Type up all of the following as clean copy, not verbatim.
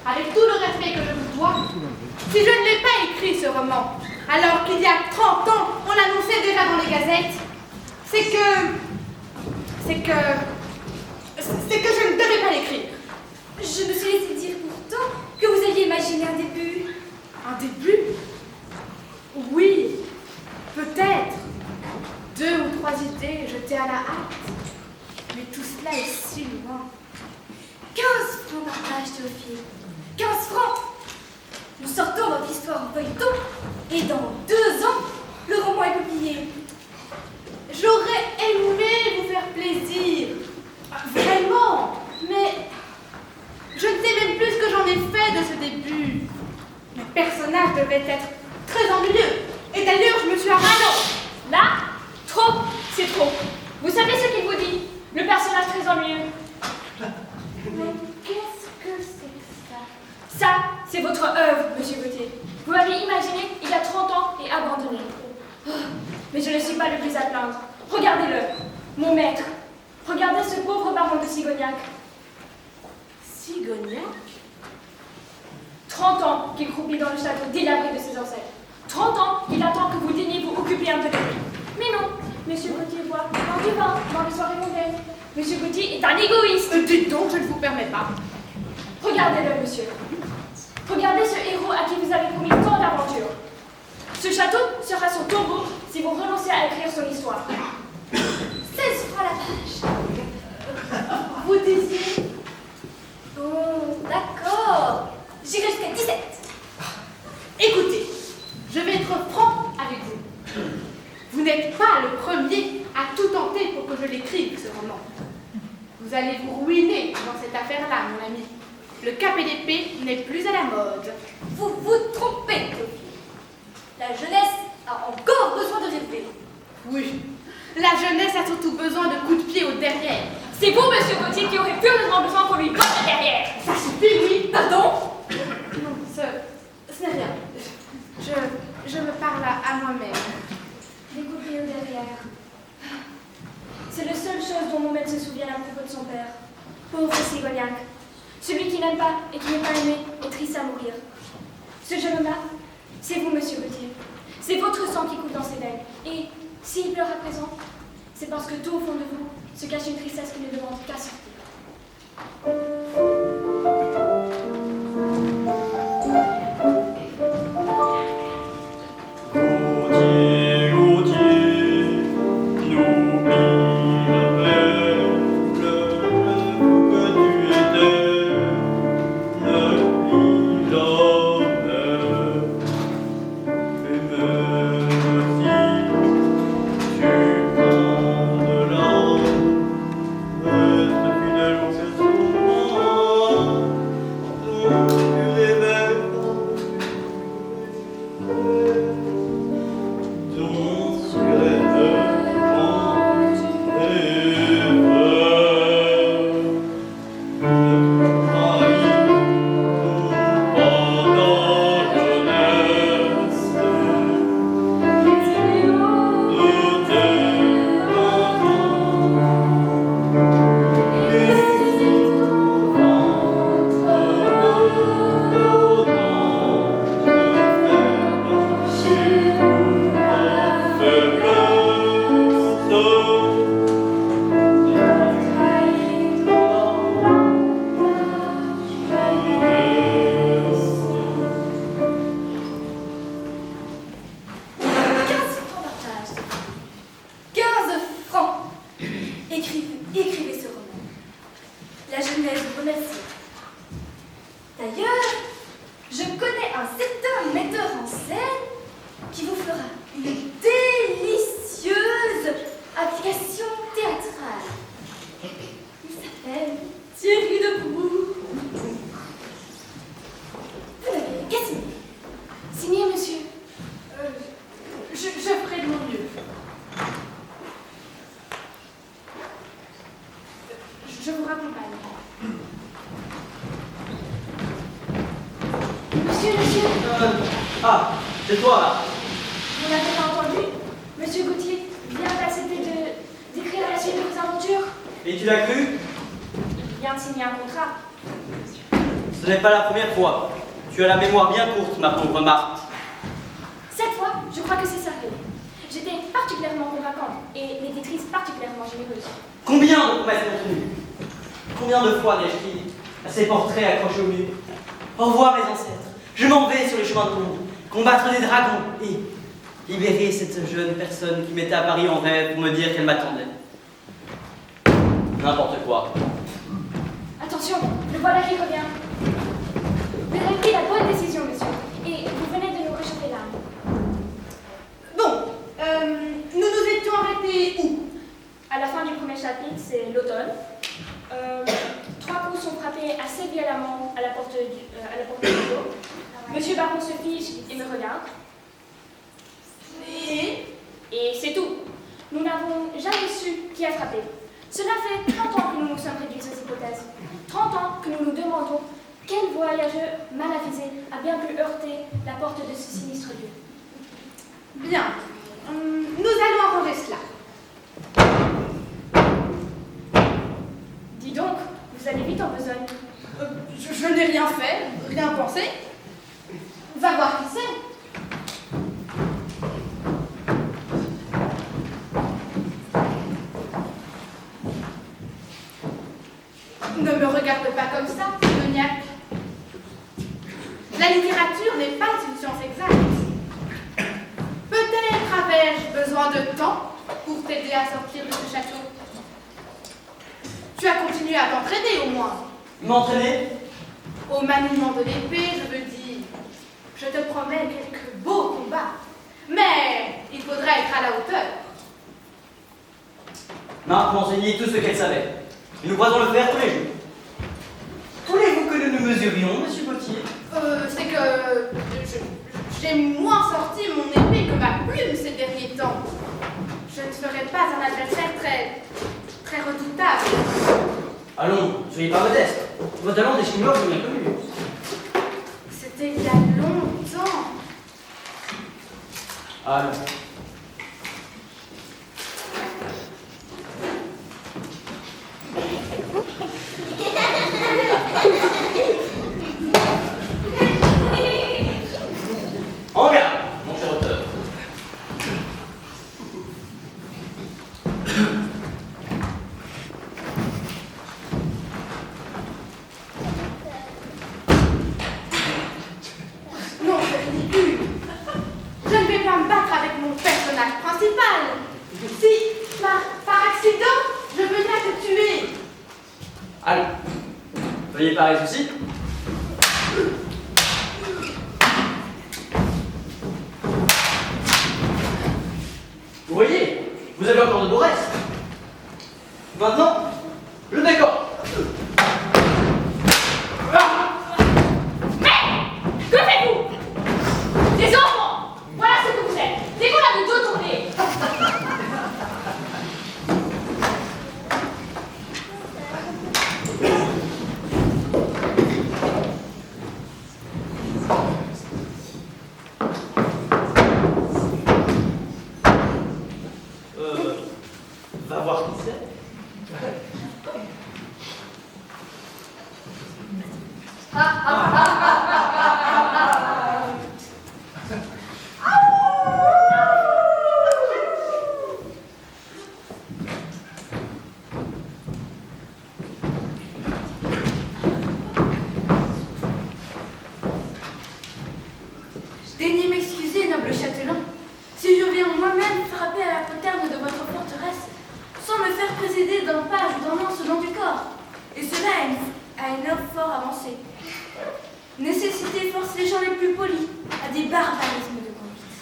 avec tout le respect que je vous dois, si je ne l'ai pas écrit ce roman, alors qu'il y a 30 ans, on l'annonçait déjà dans les gazettes, c'est que je ne devais pas l'écrire. Je me suis laissé dire pourtant que vous aviez imaginé un début. Un début? Oui, peut-être. 2 ou 3 idées jetées à la hâte. Mais tout cela est si loin. 15 francs par page, Théophile. 15 francs. Nous sortons votre histoire en feuilleton et dans 2 ans, le roman est publié. J'aurais aimé vous faire plaisir. Vraiment. Mais je ne sais même plus ce que j'en ai fait de ce début. Le personnage devait être très ennuyeux. Et d'ailleurs, je me suis arrêtée. Ah non! Là, trop, c'est trop. Vous savez ce qu'il vous dit? Le personnage très ennuyeux. Mais qu'est-ce que c'est que ça? Ça, c'est votre œuvre, monsieur Gauthier. Vous l'avez imaginé il y a 30 ans et abandonné. Oh, mais je ne suis pas le plus à plaindre. Regardez-le, mon maître. Regardez ce pauvre baron de Sigognac. Sigognac? 30 ans qu'il croupit dans le château délabré de ses ancêtres. 30 ans qu'il attend que vous daigniez vous occuper un peu de lui. Mais non, monsieur Gauthier boit dans du vin, dans les soirées mondaines. Monsieur Gauthier est un égoïste. Dites donc, je ne vous permets pas. Regardez-le, monsieur. Regardez ce héros à qui vous avez promis tant d'aventures. Ce château sera son tombeau si vous renoncez à écrire son histoire. 16 francs la page. Vous disiez? Bon, d'accord. J'irai jusqu'à 17. Écoutez, je vais être franc avec vous. Vous n'êtes pas le premier à tout tenter pour que je l'écrive, ce roman. Vous allez vous ruiner dans cette affaire-là, mon ami. Le cap et l'épée n'est plus à la mode. Vous vous trompez, Théophile. La jeunesse a encore besoin de rêver. Oui, la jeunesse a surtout besoin de coups de pied au derrière. C'est vous, monsieur Gauthier, qui aurez furieusement besoin qu'on lui botte derrière. Ça suffit, oui. Pardon? Non, ce n'est rien. Je me parle à moi-même. Les coups de pied au derrière. C'est la seule chose dont mon maître se souvient à propos de son père. Pauvre Sigognac. Celui qui n'aime pas et qui n'est pas aimé est triste à mourir. Ce jeune homme-là, c'est vous, monsieur Gauthier. C'est votre sang qui coule dans ses veines. Et s'il pleure à présent, c'est parce que tout au fond de vous se cache une tristesse qui ne demande qu'à sortir. Ah, c'est toi là. Vous n'avez pas entendu? Monsieur Gauthier vient d'accepter d'écrire la suite de vos aventures. Et tu l'as cru? Il vient de signer un contrat. Ce n'est pas la première fois. Tu as la mémoire bien courte, ma pauvre Marthe. Cette fois, je crois que c'est sérieux. J'étais particulièrement convaincante et l'éditrice particulièrement généreuse. Combien de promesses ont tenues? Combien de fois n'ai-je dit à ces portraits accrochés au mur? Au revoir, mes ancêtres. Je m'en vais sur les chemins de l'ombre, combattre des dragons et libérer cette jeune personne qui m'était apparue en rêve pour me dire qu'elle m'attendait. N'importe quoi. Attention, le voilà qui revient. Vous avez pris la bonne décision, monsieur, et vous venez de nous réchauffer l'âme. Bon, nous nous étions arrêtés où? À la fin du premier chapitre, c'est l'automne. 3 coups sont frappés assez violemment à la porte du dos. Monsieur Baron se fiche et me regarde. Et c'est tout. Nous n'avons jamais su qui a frappé. Cela fait 30 ans que nous nous sommes réduits aux hypothèses. 30 ans que nous nous demandons quel voyageur mal avisé a bien pu heurter la porte de ce sinistre lieu. Bien. Nous allons arranger cela. Dis donc, vous allez vite en besogne. Je n'ai rien fait, rien pensé. Va voir qui c'est. Ne me regarde pas comme ça, Sigoniac. La littérature n'est pas une science exacte. Peut-être avais-je besoin de temps pour t'aider à sortir de ce château. Tu as continué à t'entraîner au moins. M'entraîner? Au maniement de l'épée, je veux dire. Je te promets quelques beaux combats. Mais il faudrait être à la hauteur. Marthe m'a enseigné tout ce qu'elle savait. Et nous croisons le faire tous les jours. Voulez-vous que nous nous mesurions, monsieur Gauthier? C'est que j'ai moins sorti mon épée que ma plume ces derniers temps. Je ne ferai pas un adversaire très redoutable. Allons, soyez pas modeste. Vos talents d'escrimeur sont bien connus. C'était il y a longtemps. Allons. En garde, mon cher auteur. Non, c'est ridicule. Je ne vais pas me battre avec mon personnage principal. Si, par accident, je venais à te tuer. Allons. Veuillez pareil souci. Vous voyez, vous avez encore de beaux restes. Maintenant, le décor. Que faites-vous? Des enfants! Voilà ce que vous êtes! Dès qu'on a le dos tourné! Va voir qui c'est. Daignez m'excuser, noble châtelain, si je viens moi-même frapper à la poterne de votre forteresse, sans me faire précéder d'un page ou d'un lancelant du corps, et cela à une heure fort avancée. Nécessité force les gens les plus polis à des barbarismes de conduite.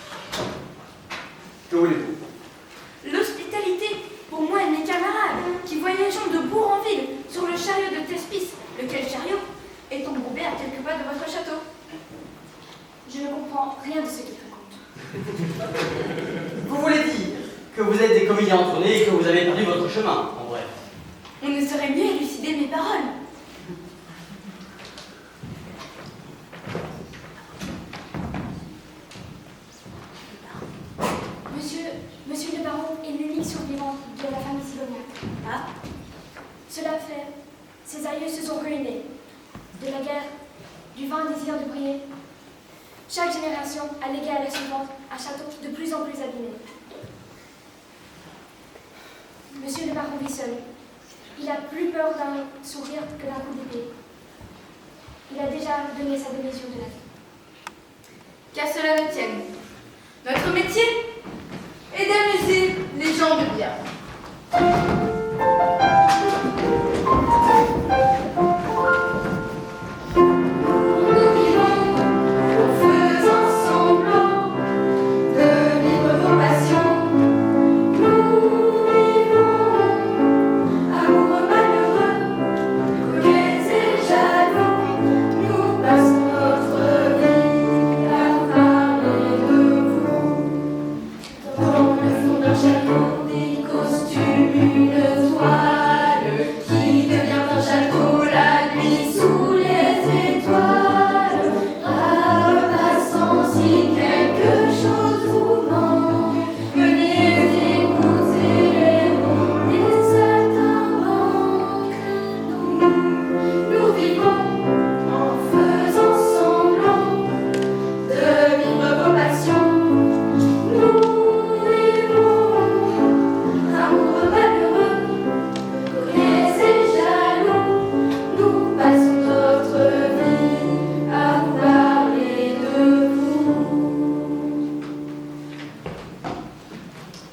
Que voulez-vous? L'hospitalité, pour moi et mes camarades, qui voyageons de bourg en ville sur le chariot de Thespis, lequel chariot est embourbé à quelques pas de votre château. Je ne comprends rien de ce qu'il raconte. Vous voulez dire que vous êtes des comédiens en tournée et que vous avez perdu votre chemin, en vrai. On ne saurait mieux élucider mes paroles. Monsieur le baron est l'unique survivant de la famille Sigoniac. Ah, Cela fait, ses aïeux se sont ruinés. De la guerre, du vain désir de briller. Chaque génération a légué à la suivante un château de plus en plus abîmé. Monsieur de Baron vit seul. Il a plus peur d'un sourire que d'un coup d'épée. Il a déjà donné sa démission de la vie. Qu'à cela ne tienne. Notre métier est d'amuser les gens de bien.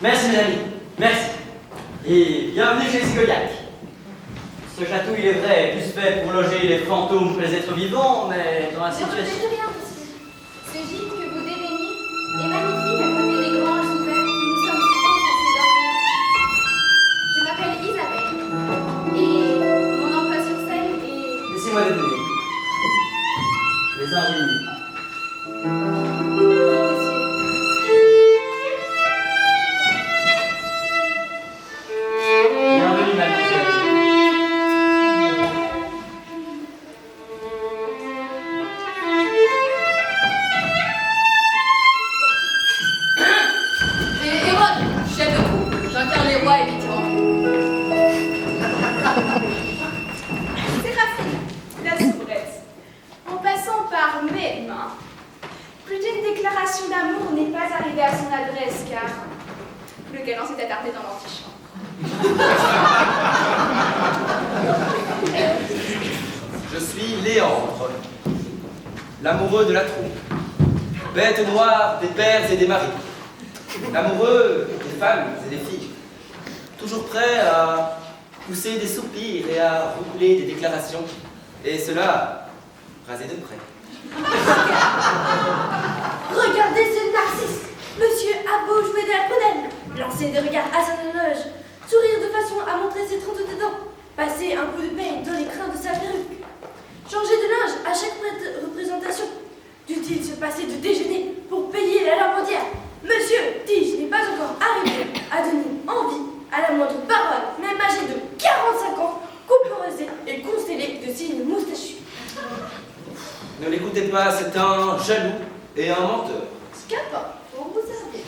Merci mes amis, merci. Et bienvenue chez Sigoliac. Ce château, il est vrai, est plus fait pour loger les fantômes que les êtres vivants, mais dans la situation... Ce gîte que vous dédaignez est magnifique à côté des granges ouvertes où nous sommes souvent censés dormir. Je m'appelle Isabelle et mon emploi sur scène est... Laissez-moi deviner. Les ingénieux. Bienvenue, mademoiselle. Et Hérode, chef de troupe, j'incarne les rois et les tyrans. Séraphine, la soubrette. En passant par mes mains, plus d'une déclaration d'amour n'est pas arrivée à son adresse car le galant s'est attardé dans l'antichambre. Je suis Léandre, l'amoureux de la troupe, bête noire des pères et des maris, l'amoureux des femmes et des filles, toujours prêt à pousser des soupirs et à rouler des déclarations, et cela rasé de près. Regardez ce Narcisse. Monsieur a beau jouer de la prunelle, lancer des regards à son éloge, sourire de façon à montrer ses 32 dents, passer un coup de peigne dans les crins de sa perruque, changer de linge à chaque représentation. Dut-il se passer de déjeuner pour payer la lavandière? Monsieur, dis-je, n'est pas encore arrivé à donner envie à la moindre parole, même âgé de 45 ans, coupe rasée et constellé de signes moustachus. Ne l'écoutez pas, c'est un jaloux et un menteur. Qu'importe, pour vous servir.